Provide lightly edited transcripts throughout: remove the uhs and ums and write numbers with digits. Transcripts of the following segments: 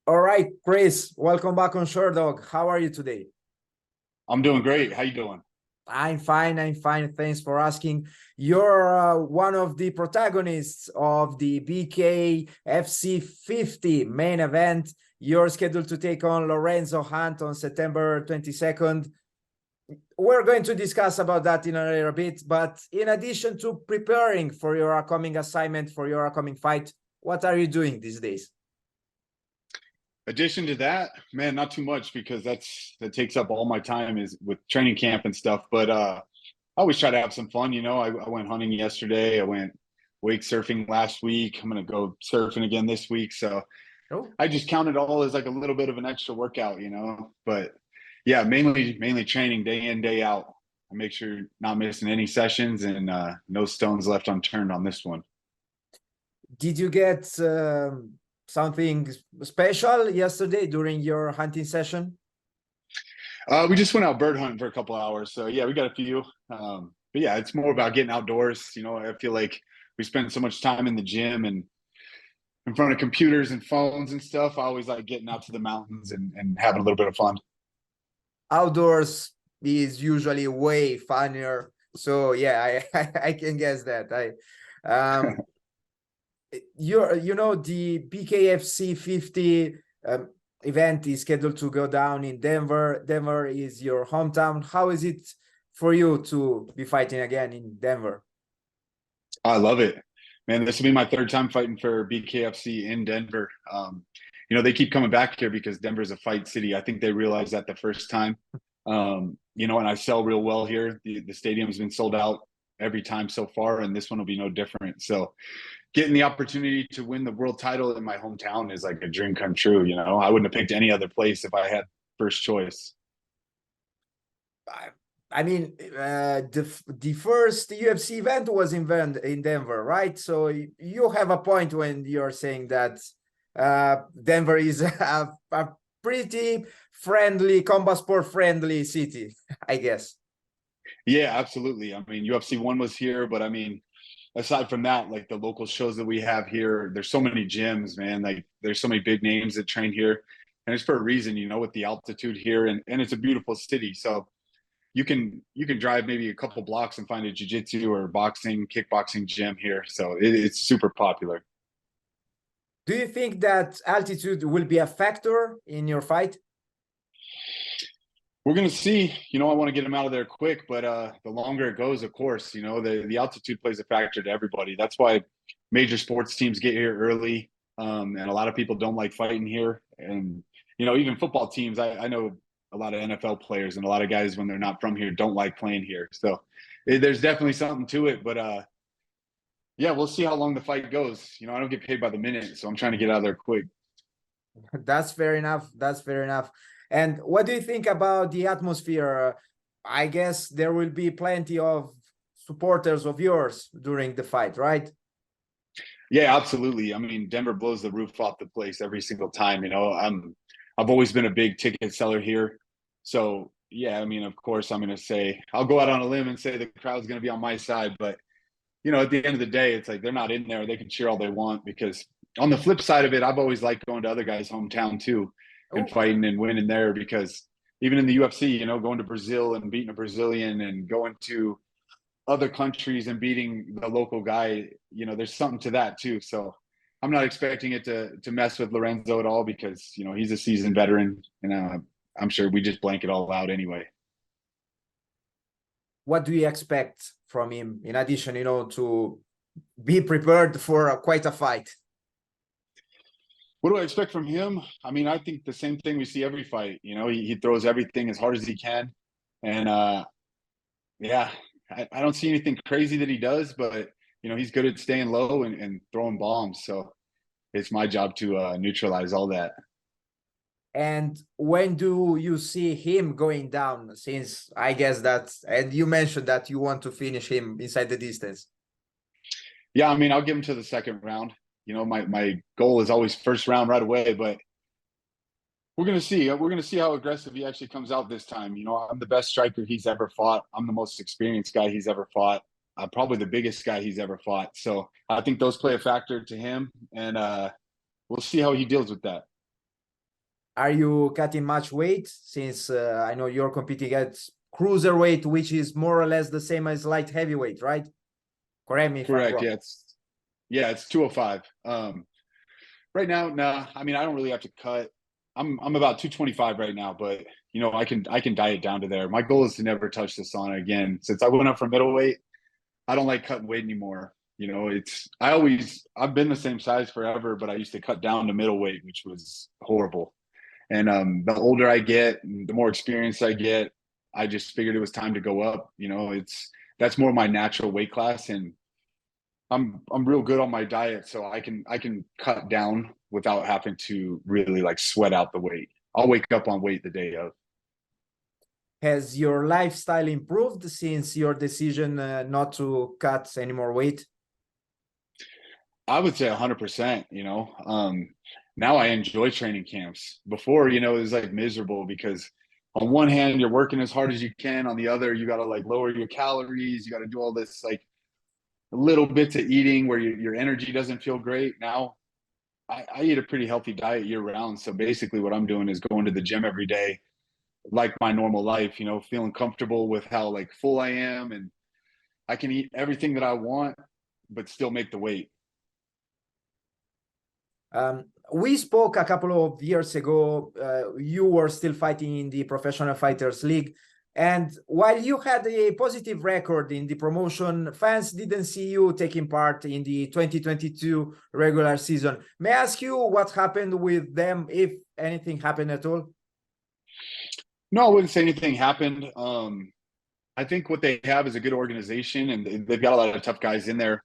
All right, Chris, welcome back on Sherdog. How are you today? I'm doing great. How you doing? I'm fine. I'm fine. Thanks for asking. You're one of the protagonists of the BKFC 50 main event. You're scheduled to take on Lorenzo Hunt on September 22nd. We're going to discuss about that in a little bit. But in addition to preparing for your upcoming assignment, for your upcoming fight, what are you doing these days? Addition to that, man, not too much because that takes up all my time is with training camp and stuff. But I always try to have some fun. I went hunting yesterday. I went wake surfing last week. I'm gonna go surfing again this week. So Oh. I just count it all as like a little bit of an extra workout. But yeah, mainly training day in, day out. I make sure not missing any sessions and no stones left unturned on this one. Did you get something special yesterday during your hunting session? We just went out bird hunting for a couple hours. So yeah, we got a few. But yeah, it's more about getting outdoors. I feel like we spend so much time in the gym and in front of computers and phones and stuff. I always like getting out to the mountains and having a little bit of fun. Outdoors is usually way funnier. So yeah, I can guess that. The BKFC 50 event is scheduled to go down in Denver. Denver is your hometown. How is it for you to be fighting again in Denver? I love it, man. This will be my third time fighting for BKFC in Denver. They keep coming back here because Denver's a fight city. I think they realized that the first time. And I sell real well here. The stadium's been sold out every time so far, and this one will be no different. So getting the opportunity to win the world title in my hometown is like a dream come true. I wouldn't have picked any other place if I had first choice. I mean, the first UFC event was in Denver, right? So you have a point when you're saying that Denver is a pretty friendly, combat sport friendly city, I guess. Yeah, absolutely. I mean, UFC 1 was here, but I mean, aside from that, like the local shows that we have here, there's so many gyms, man. Like there's so many big names that train here. And it's for a reason, with the altitude here and it's a beautiful city. So you can drive maybe a couple blocks and find a jiu-jitsu or boxing, kickboxing gym here. So it's super popular. Do you think that altitude will be a factor in your fight? We're gonna see. I want to get him out of there quick, but the longer it goes, of course, the altitude plays a factor to everybody. That's why major sports teams get here early, and a lot of people don't like fighting here. And even football teams, I know a lot of NFL players and a lot of guys when they're not from here don't like playing here. So there's definitely something to it. But yeah, we'll see how long the fight goes. I don't get paid by the minute, so I'm trying to get out of there quick. That's fair enough. That's fair enough. And what do you think about the atmosphere? I guess there will be plenty of supporters of yours during the fight, right? Yeah, absolutely. I mean, Denver blows the roof off the place every single time. I've always been a big ticket seller here. So yeah, I mean, of course, I'm gonna say I'll go out on a limb and say the crowd's gonna be on my side, but at the end of the day, it's like they're not in there. They can cheer all they want because on the flip side of it, I've always liked going to other guys' hometown too and Oh, fighting and winning there because even in the UFC, going to Brazil and beating a Brazilian and going to other countries and beating the local guy, there's something to that too. So I'm not expecting it to mess with Lorenzo at all because he's a seasoned veteran, and I'm sure we just blank it all out anyway. what do you expect from him in addition, to be prepared for quite a fight? What do I expect from him? I mean, I think the same thing we see every fight. He throws everything as hard as he can, and yeah, I don't see anything crazy that he does, but he's good at staying low and throwing bombs. So it's my job to neutralize all that. And when do you see him going down? Since I guess that, and you mentioned that you want to finish him inside the distance. Yeah, I mean, I'll give him to the second round. My goal is always first round right away, but we're gonna see. We're gonna see how aggressive he actually comes out this time. I'm the best striker he's ever fought. I'm the most experienced guy he's ever fought. Probably the biggest guy he's ever fought. So I think those play a factor to him, and we'll see how he deals with that. Are you cutting much weight? Since I know you're competing at cruiserweight, which is more or less the same as light heavyweight, right? Correct me if I'm Correct. wrong. It's 205. Right now, nah. I mean, I don't really have to cut. I'm about 225 right now, but you know, I can diet down to there. My goal is to never touch the sauna again. Since I went up from middleweight, I don't like cutting weight anymore. You know, I've been the same size forever, but I used to cut down to middleweight, which was horrible. And the older I get, the more experience I get, I just figured it was time to go up. You know, that's more my natural weight class, and I'm real good on my diet, so I can cut down without having to really like sweat out the weight. I'll wake up on weight the day of. Has your lifestyle improved since your decision not to cut any more weight? I would say 100%. Now I enjoy training camps. Before, it was like miserable because on one hand you're working as hard as you can, on the other you got to like lower your calories, you got to do all this like little bits of eating where your energy doesn't feel great. Now I eat a pretty healthy diet year round. So basically what I'm doing is going to the gym every day, like my normal life, feeling comfortable with how like full I am, and I can eat everything that I want, but still make the weight. We spoke a couple of years ago. You were still fighting in the Professional Fighters League. And while you had a positive record in the promotion, fans didn't see you taking part in the 2022 regular season. May I ask you what happened with them, if anything happened at all? No, I wouldn't say anything happened. I think what they have is a good organization, and they've got a lot of tough guys in there.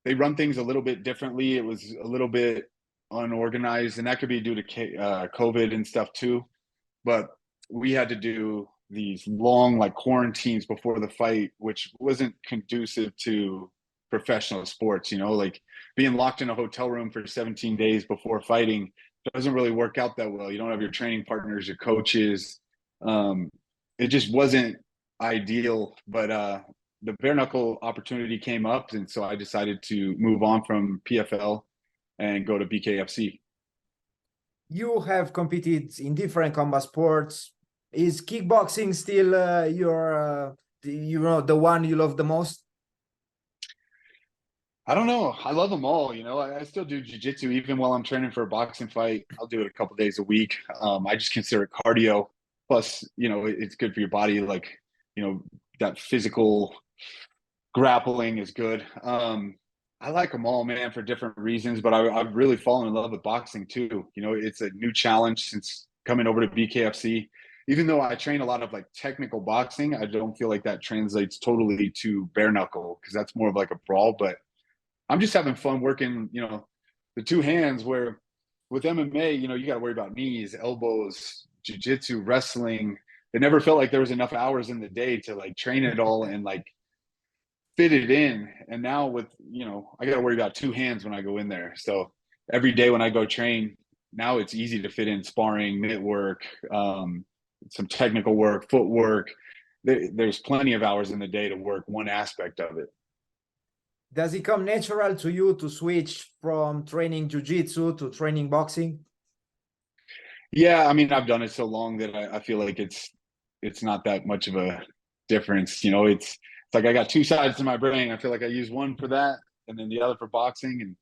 They run things a little bit differently. It was a little bit unorganized, and that could be due to COVID and stuff too. But we had to do these long like quarantines before the fight, which wasn't conducive to professional sports. Like being locked in a hotel room for 17 days before fighting doesn't really work out that well. You don't have your training partners, your coaches. Um, it just wasn't ideal. But the bare knuckle opportunity came up, and so I decided to move on from PFL and go to BKFC. You have competed in different combat sports. Is kickboxing still the one you love the most? I don't know. I love them all. I still do jiu-jitsu even while I'm training for a boxing fight. I'll do it a couple days a week. I just consider it cardio. Plus, it's good for your body. Like, that physical grappling is good. I like them all, man, for different reasons. But I've really fallen in love with boxing too. It's a new challenge since coming over to BKFC. Even though I train a lot of like technical boxing, I don't feel like that translates totally to bare knuckle because that's more of like a brawl. But I'm just having fun working, the two hands, where with MMA, you got to worry about knees, elbows, jiu-jitsu, wrestling. It never felt like there was enough hours in the day to like train it all and like fit it in. And now with, I got to worry about two hands when I go in there. So every day when I go train, now it's easy to fit in sparring, mitt work, some technical work, footwork. There's plenty of hours in the day to work one aspect of it. Does it come natural to you to switch from training jiu-jitsu to training boxing? Yeah, I mean, I've done it so long that I feel like it's not that much of a difference. It's like I got two sides to my brain. I feel like I use one for that and then the other for boxing. And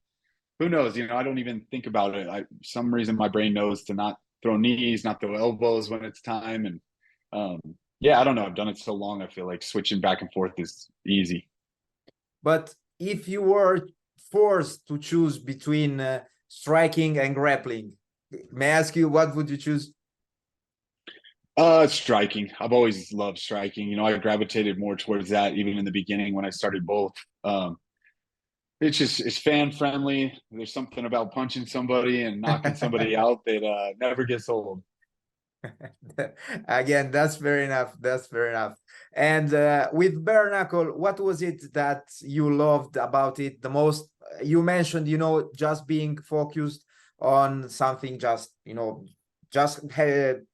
who knows? I don't even think about it. Some reason my brain knows to not throw knees, not throw elbows when it's time. And yeah, I don't know. I've done it so long. I feel like switching back and forth is easy. But if you were forced to choose between striking and grappling, may I ask you, what would you choose? Striking. I've always loved striking. I gravitated more towards that even in the beginning when I started both. It's fan friendly. There's something about punching somebody and knocking somebody out that never gets old. Again, that's fair enough. That's fair enough. And with bare knuckle, what was it that you loved about it the most? You mentioned, just being focused on something, just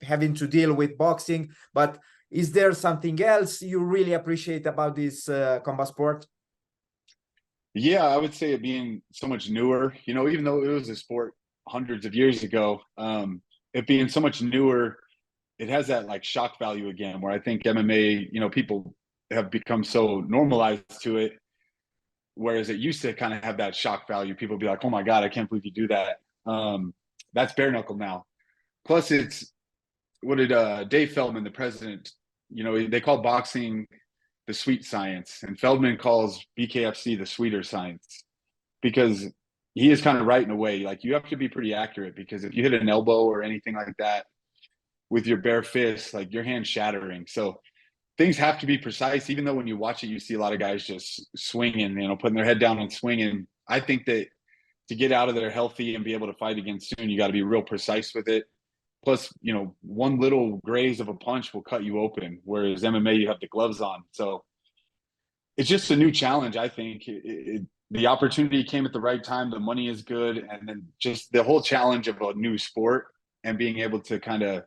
having to deal with boxing. But is there something else you really appreciate about this combat sport? Yeah, I would say it being so much newer. Even though it was a sport hundreds of years ago, it being so much newer, it has that like shock value again, where I think MMA, you know, people have become so normalized to it. Whereas it used to kind of have that shock value. People be like, oh my God, I can't believe you do that. That's bare knuckle now. Plus it's, what did Dave Feldman, the president, you know, they call boxing the sweet science, and Feldman calls BKFC the sweeter science, because he is kind of right in a way. Like, you have to be pretty accurate, because if you hit an elbow or anything like that with your bare fist, like, your hand's shattering. So things have to be precise, even though when you watch it, you see a lot of guys just swinging, you know, putting their head down and swinging. I think that to get out of there healthy and be able to fight again soon, you got to be real precise with it. Plus, you know, one little graze of a punch will cut you open, whereas MMA, you have the gloves on. So it's just a new challenge. I think the opportunity came at the right time. The money is good. And then just the whole challenge of a new sport and being able to kind of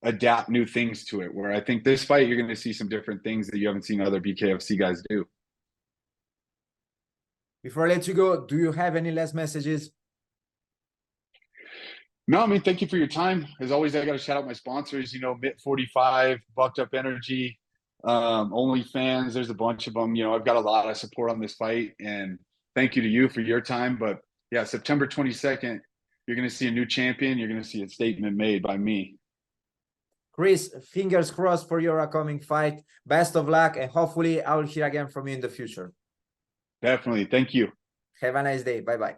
adapt new things to it, where I think this fight, you're going to see some different things that you haven't seen other BKFC guys do. Before I let you go, do you have any last messages? No, I mean, thank you for your time. As always, I got to shout out my sponsors, you know, Mitt 45, Bucked Up Energy, OnlyFans. There's a bunch of them. You know, I've got a lot of support on this fight, and thank you to you for your time. But yeah, September 22nd, you're going to see a new champion. You're going to see a statement made by me. Chris, fingers crossed for your upcoming fight. Best of luck, and hopefully I will hear again from you in the future. Definitely. Thank you. Have a nice day. Bye-bye.